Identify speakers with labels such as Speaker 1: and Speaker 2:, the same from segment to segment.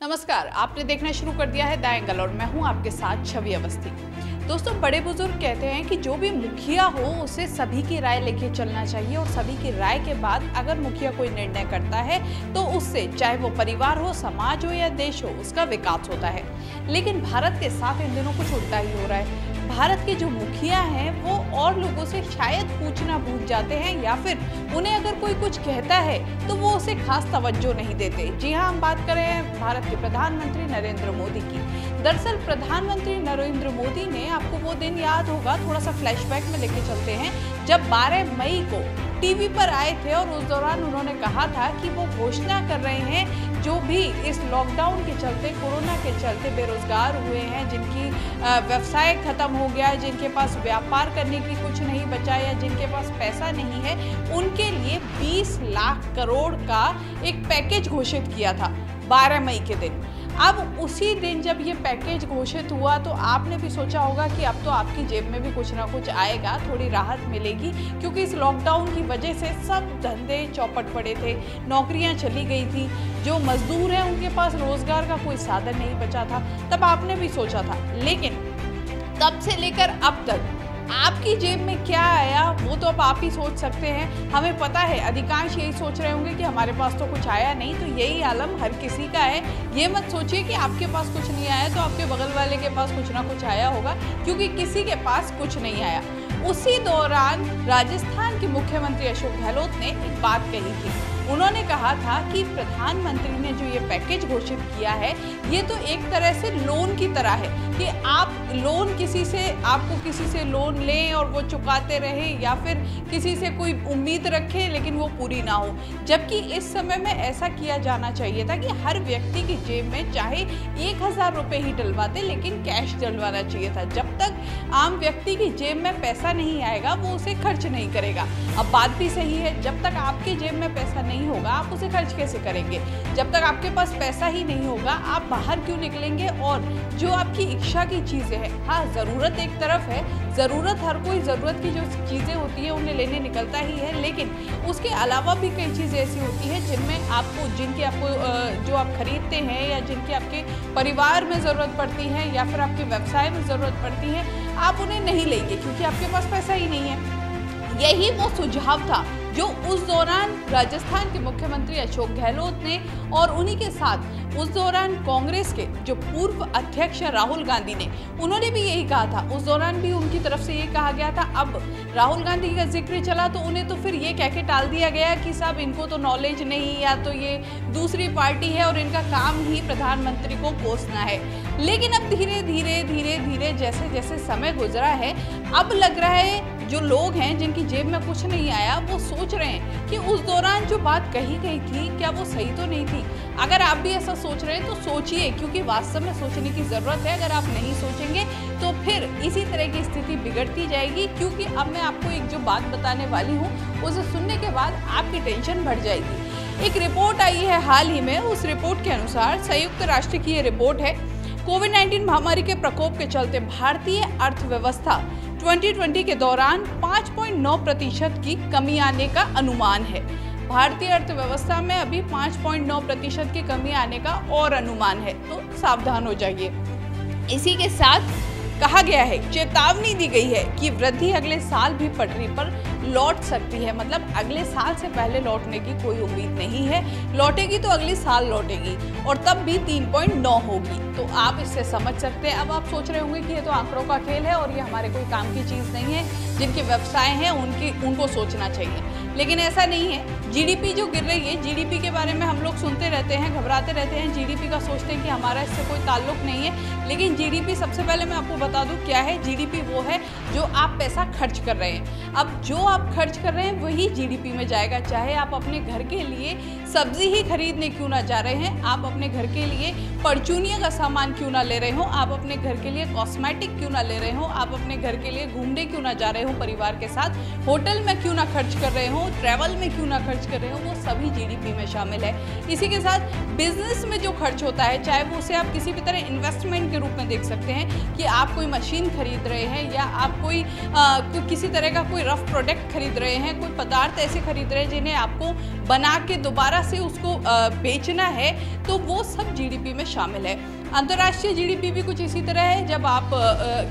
Speaker 1: नमस्कार, आपने देखना शुरू कर दिया है द एंगल और मैं हूं आपके साथ छवि अवस्थी। दोस्तों, बड़े बुजुर्ग कहते हैं कि जो भी मुखिया हो उसे सभी की राय लेके चलना चाहिए और सभी की राय के बाद अगर मुखिया कोई निर्णय करता है तो उससे चाहे वो परिवार हो, समाज हो या देश हो, उसका विकास होता है। लेकिन भारत के साथ इन दिनों कुछ उल्टा ही हो रहा है। भारत के जो मुखिया हैं वो और लोगों से शायद पूछना भूल जाते हैं या फिर उन्हें अगर कोई कुछ कहता है तो वो उसे खास तवज्जो नहीं देते। जी हाँ, हम बात कर रहे हैं भारत के प्रधानमंत्री नरेंद्र मोदी की। दरअसल प्रधानमंत्री नरेंद्र मोदी ने, आपको वो दिन याद होगा, थोड़ा सा फ्लैशबैक में लेके चलते हैं, जब 12 मई को टीवी पर आए थे और उस दौरान उन्होंने कहा था कि वो घोषणा कर रहे हैं जो भी इस लॉकडाउन के चलते, कोरोना के चलते बेरोजगार हुए हैं, जिनकी व्यवसाय खत्म हो गया है, जिनके पास व्यापार करने की कुछ नहीं बचा या जिनके पास पैसा नहीं है, उनके लिए 20 लाख करोड़ का एक पैकेज घोषित किया था 12 मई के दिन। अब उसी दिन जब ये पैकेज घोषित हुआ तो आपने भी सोचा होगा कि अब तो आपकी जेब में भी कुछ ना कुछ आएगा, थोड़ी राहत मिलेगी, क्योंकि इस लॉकडाउन की वजह से सब धंधे चौपट पड़े थे, नौकरियां चली गई थी, जो मजदूर हैं उनके पास रोजगार का कोई साधन नहीं बचा था। तब आपने भी सोचा था। लेकिन तब से लेकर अब तक आपकी जेब में क्या आया वो तो अब आप ही सोच सकते हैं। हमें पता है अधिकांश यही सोच रहे होंगे कि हमारे पास तो कुछ आया नहीं। तो यही आलम हर किसी का है। ये मत सोचिए कि आपके पास कुछ नहीं आया तो आपके बगल वाले के पास कुछ ना कुछ आया होगा, क्योंकि किसी के पास कुछ नहीं आया। उसी दौरान राजस्थान के मुख्यमंत्री अशोक गहलोत ने एक बात कही थी। उन्होंने कहा था कि प्रधानमंत्री ने जो ये पैकेज घोषित किया है ये तो एक तरह से लोन की तरह है कि आप लोन आपको किसी से लोन लें और वो चुकाते रहे या फिर किसी से कोई उम्मीद रखें लेकिन वो पूरी ना हो। जबकि इस समय में ऐसा किया जाना चाहिए था कि हर व्यक्ति की जेब में चाहे 1000 रुपये ही डलवाते, लेकिन कैश डलवाना चाहिए था। जब तक आम व्यक्ति की जेब में पैसा नहीं आएगा वो उसे खर्च नहीं करेगा। अब बात भी सही है, जब तक आपके जेब में पैसा नहीं होगा आप उसे खर्च कैसे करेंगे? जब तक आपके पास पैसा ही नहीं होगा आप बाहर क्यों निकलेंगे? और जो आपकी इच्छा की चीज़ें हैं, हाँ ज़रूरत एक तरफ है, ज़रूरत हर कोई ज़रूरत की जो चीज़ें होती है उन्हें लेने निकलता ही है, लेकिन उसके अलावा भी कई चीज़ें ऐसी होती हैं जिनकी आपको जो आप खरीदते हैं या जिनकी आपके परिवार में ज़रूरत पड़ती है या फिर आपके व्यवसाय में ज़रूरत पड़ती है, आप उन्हें नहीं लेंगे क्योंकि आपके पास पैसा ही नहीं है। यही वो सुझाव था जो उस दौरान राजस्थान के मुख्यमंत्री अशोक गहलोत ने और उन्हीं के साथ उस दौरान कांग्रेस के जो पूर्व अध्यक्ष राहुल गांधी ने, उन्होंने भी यही कहा था। उस दौरान भी उनकी तरफ से ये कहा गया था। अब राहुल गांधी का जिक्र चला तो उन्हें तो फिर ये कह के टाल दिया गया कि साहब इनको तो नॉलेज नहीं, या तो ये दूसरी पार्टी है और इनका काम ही प्रधानमंत्री को कोसना है। लेकिन अब धीरे धीरे जैसे जैसे समय गुजरा है, अब लग रहा है जो लोग हैं जिनकी जेब में कुछ नहीं आया वो सोच रहे हैं कि उस दौरान जो बात कही गई थी क्या वो सही तो नहीं थी। अगर आप भी ऐसा सोच रहे हैं तो सोचिए, क्योंकि वास्तव में सोचने की ज़रूरत है। अगर आप नहीं सोचेंगे तो फिर इसी तरह की स्थिति बिगड़ती जाएगी, क्योंकि अब मैं आपको एक जो बात बताने वाली हूँ उसे सुनने के बाद आपकी टेंशन बढ़ जाएगी। एक रिपोर्ट आई है हाल ही में, उस रिपोर्ट के अनुसार संयुक्त राष्ट्र की ये रिपोर्ट है, कोविड-19 महामारी के प्रकोप के चलते भारतीय अर्थव्यवस्था 2020 के दौरान 5.9% की कमी आने का अनुमान है। भारतीय अर्थव्यवस्था में अभी 5.9% की कमी आने का और अनुमान है, तो सावधान हो जाइए। इसी के साथ कहा गया है, चेतावनी दी गई है कि वृद्धि अगले साल भी पटरी पर लौट सकती है। मतलब अगले साल से पहले लौटने की कोई उम्मीद नहीं है। लौटेगी तो अगले साल लौटेगी और तब भी 3.9 होगी। तो आप इससे समझ सकते हैं। अब आप सोच रहे होंगे कि ये तो आंकड़ों का खेल है और ये हमारे कोई काम की चीज़ नहीं है। जिनके व्यवसाय हैं उनको सोचना चाहिए, लेकिन ऐसा नहीं है। जीडीपी जो गिर रही है, जीडीपी के बारे में हम लोग सुनते रहते हैं, घबराते रहते हैं, जीडीपी का सोचते हैं कि हमारा इससे कोई ताल्लुक नहीं है। लेकिन जीडीपी, सबसे पहले मैं आपको बता दूं क्या है। जीडीपी वो है जो आप पैसा खर्च कर रहे हैं। अब जो आप खर्च कर रहे हैं वही जीडीपी में जाएगा। चाहे आप अपने घर के लिए सब्जी ही खरीदने क्यों ना जा रहे हैं, आप अपने घर के लिए परचूनियों का सामान क्यों ना ले रहे हो, आप अपने घर के लिए कॉस्मेटिक क्यों ना ले रहे हो, आप अपने घर के लिए घूमने क्यों ना जा रहे हो परिवार के साथ, होटल में क्यों ना खर्च कर रहे हो, ट्रैवल में क्यों ना खर्च कर रहे हो, वो सभी जीडीपी में शामिल है। इसी के साथ बिजनेस में जो खर्च होता है, चाहे वो उसे आप किसी भी तरह इन्वेस्टमेंट के रूप में देख सकते हैं कि आप कोई मशीन खरीद रहे हैं या आप कोई किसी तरह का कोई रफ प्रोडक्ट खरीद रहे हैं, कोई पदार्थ ऐसे खरीद रहे हैं जिन्हें आपको बना के दोबारा से उसको बेचना है, तो वो सब जीडीपी में शामिल है। अंतर्राष्ट्रीय जीडीपी भी कुछ इसी तरह है, जब आप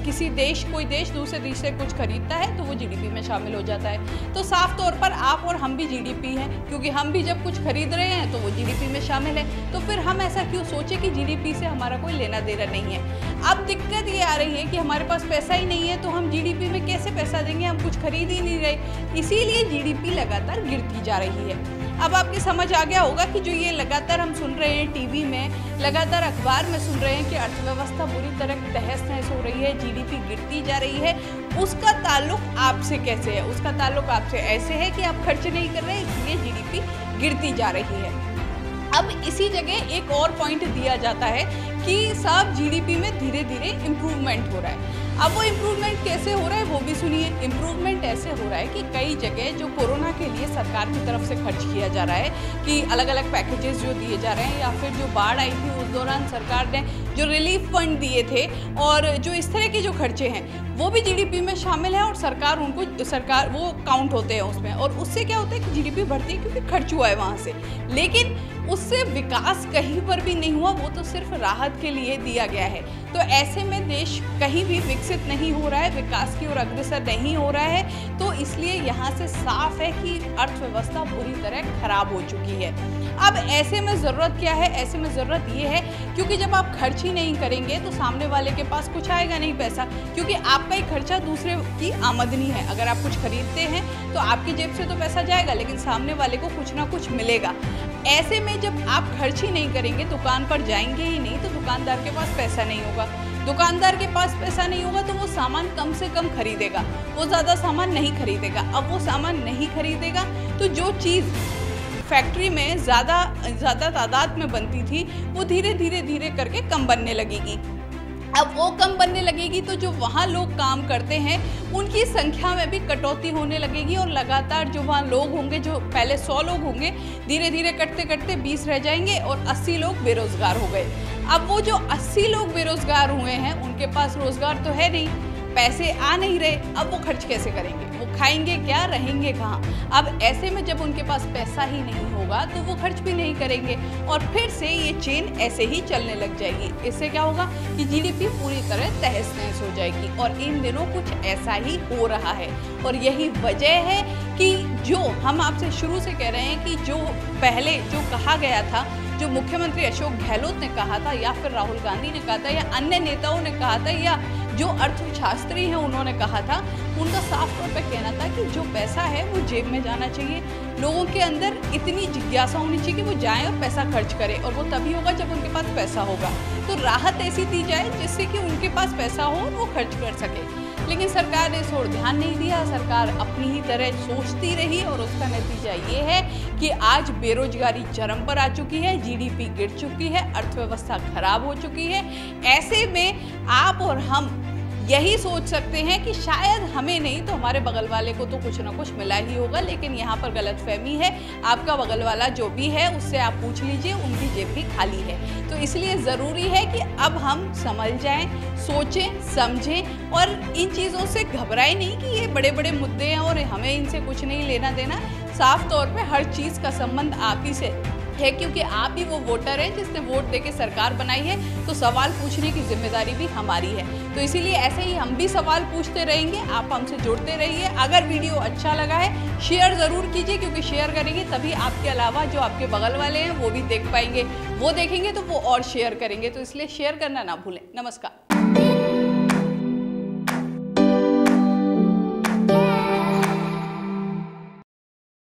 Speaker 1: किसी देश कोई देश दूसरे देश से कुछ खरीदता है तो वो जीडीपी में शामिल हो जाता है। तो साफ तौर पर आप और हम भी जीडीपी हैं, क्योंकि हम भी जब कुछ खरीद रहे हैं तो वो जीडीपी में शामिल है। तो फिर हम ऐसा क्यों सोचे कि जीडीपी से हमारा कोई लेना देना नहीं है। अब दिक्कत ये आ रही है कि हमारे पास पैसा ही नहीं है, तो हम जीडीपी में कैसे पैसा देंगे, हम कुछ खरीद ही नहीं रहे, इसीलिए जीडीपी लगातार गिरती जा रही है। अब आपकी समझ आ गया होगा कि जो ये लगातार हम सुन रहे हैं टीवी में, लगातार अखबार में सुन रहे हैं कि अर्थव्यवस्था बुरी तरह तहस नहस हो रही है, जीडीपी गिरती जा रही है, उसका ताल्लुक आपसे कैसे है? उसका ताल्लुक आपसे ऐसे है कि आप खर्च नहीं कर रहे, इसलिए जीडीपी गिरती जा रही है। अब इसी जगह एक और पॉइंट दिया जाता है कि साहब जीडीपी में धीरे धीरे इम्प्रूवमेंट हो रहा है। अब वो इम्प्रूवमेंट कैसे हो रहा है वो भी सुनिए। इम्प्रूवमेंट ऐसे हो रहा है कि कई जगह जो कोरोना के लिए सरकार की तरफ से खर्च किया जा रहा है, कि अलग अलग पैकेजेस जो दिए जा रहे हैं, या फिर जो बाढ़ आई थी उस दौरान सरकार ने जो रिलीफ फंड दिए थे, और जो इस तरह के जो खर्चे हैं वो भी जीडीपी में शामिल है, और सरकार वो काउंट होते हैं उसमें। और उससे क्या होता है कि जीडीपी बढ़ती है क्योंकि खर्च हुआ है वहाँ से, लेकिन उससे विकास कहीं पर भी नहीं हुआ, वो तो सिर्फ राहत के लिए दिया गया है। तो ऐसे में देश कहीं भी विकसित नहीं हो रहा है, विकास की ओर अग्रसर नहीं हो रहा है। तो इसलिए यहाँ से साफ है कि अर्थव्यवस्था बुरी तरह खराब हो चुकी है। अब ऐसे में ज़रूरत क्या है? ऐसे में ज़रूरत ये है, क्योंकि जब आप खर्च ही नहीं करेंगे तो सामने वाले के पास कुछ आएगा नहीं पैसा, क्योंकि आपका ही खर्चा दूसरे की आमदनी है। अगर आप कुछ खरीदते हैं तो आपकी जेब से तो पैसा जाएगा, लेकिन सामने वाले को कुछ ना कुछ मिलेगा। ऐसे में जब आप खर्च ही नहीं करेंगे, दुकान पर जाएंगे ही नहीं, तो दुकानदार के पास पैसा नहीं होगा। दुकानदार के पास पैसा नहीं होगा तो वो सामान कम से कम खरीदेगा, वो ज़्यादा सामान नहीं खरीदेगा। अब वो सामान नहीं खरीदेगा तो जो चीज़ फैक्ट्री में ज़्यादा तादाद में बनती थी वो धीरे करके कम बनने लगेगी। अब वो कम बनने लगेगी तो जो वहाँ लोग काम करते हैं उनकी संख्या में भी कटौती होने लगेगी, और लगातार जो वहाँ लोग होंगे, जो पहले 100 लोग होंगे, धीरे करते 20 रह जाएंगे और 80 लोग बेरोजगार हो गए। अब वो जो 80 लोग बेरोजगार हुए हैं उनके पास रोजगार तो है नहीं, पैसे आ नहीं रहे, अब वो खर्च कैसे करेंगे? वो खाएंगे क्या, रहेंगे कहाँ? अब ऐसे में जब उनके पास पैसा ही नहीं होगा तो वो खर्च भी नहीं करेंगे, और फिर से ये चेन ऐसे ही चलने लग जाएगी। इससे क्या होगा कि जीडीपी पूरी तरह तहस नहस हो जाएगी, और इन दिनों कुछ ऐसा ही हो रहा है। और यही वजह है कि जो हम आपसे शुरू से कह रहे हैं कि जो पहले जो कहा गया था, जो मुख्यमंत्री अशोक गहलोत ने कहा था, या फिर राहुल गांधी ने कहा था, या अन्य नेताओं ने कहा था, या जो अर्थशास्त्री हैं उन्होंने कहा था, उनका साफ तौर पर कहना था कि जो पैसा है वो जेब में जाना चाहिए। लोगों के अंदर इतनी जिज्ञासा होनी चाहिए कि वो जाएं और पैसा खर्च करें, और वो तभी होगा जब उनके पास पैसा होगा। तो राहत ऐसी दी जाए जिससे कि उनके पास पैसा हो और वो खर्च कर सके। लेकिन सरकार ने इस ओर ध्यान नहीं दिया, सरकार अपनी ही तरह सोचती रही, और उसका नतीजा ये है कि आज बेरोजगारी चरम पर आ चुकी है, जीडीपी गिर चुकी है, अर्थव्यवस्था खराब हो चुकी है। ऐसे में आप और हम यही सोच सकते हैं कि शायद हमें नहीं तो हमारे बगल वाले को तो कुछ ना कुछ मिला ही होगा, लेकिन यहाँ पर गलतफहमी है। आपका बगल वाला जो भी है उससे आप पूछ लीजिए, उनकी जेब भी खाली है। तो इसलिए ज़रूरी है कि अब हम समझ जाएं, सोचें, समझें, और इन चीज़ों से घबराएं नहीं कि ये बड़े बड़े मुद्दे हैं और हमें इनसे कुछ नहीं लेना देना। साफ तौर पे हर चीज़ का संबंध आप ही से है, क्योंकि आप ही वो वोटर हैं जिसने वोट देके सरकार बनाई है। तो सवाल पूछने की जिम्मेदारी भी हमारी है। तो इसीलिए ऐसे ही हम भी सवाल पूछते रहेंगे, आप हमसे जुड़ते रहिए। अगर वीडियो अच्छा लगा है शेयर ज़रूर कीजिए, क्योंकि शेयर करेंगे तभी आपके अलावा जो आपके बगल वाले हैं वो भी देख पाएंगे, वो देखेंगे तो वो और शेयर करेंगे। तो इसलिए शेयर करना ना भूलें। नमस्कार।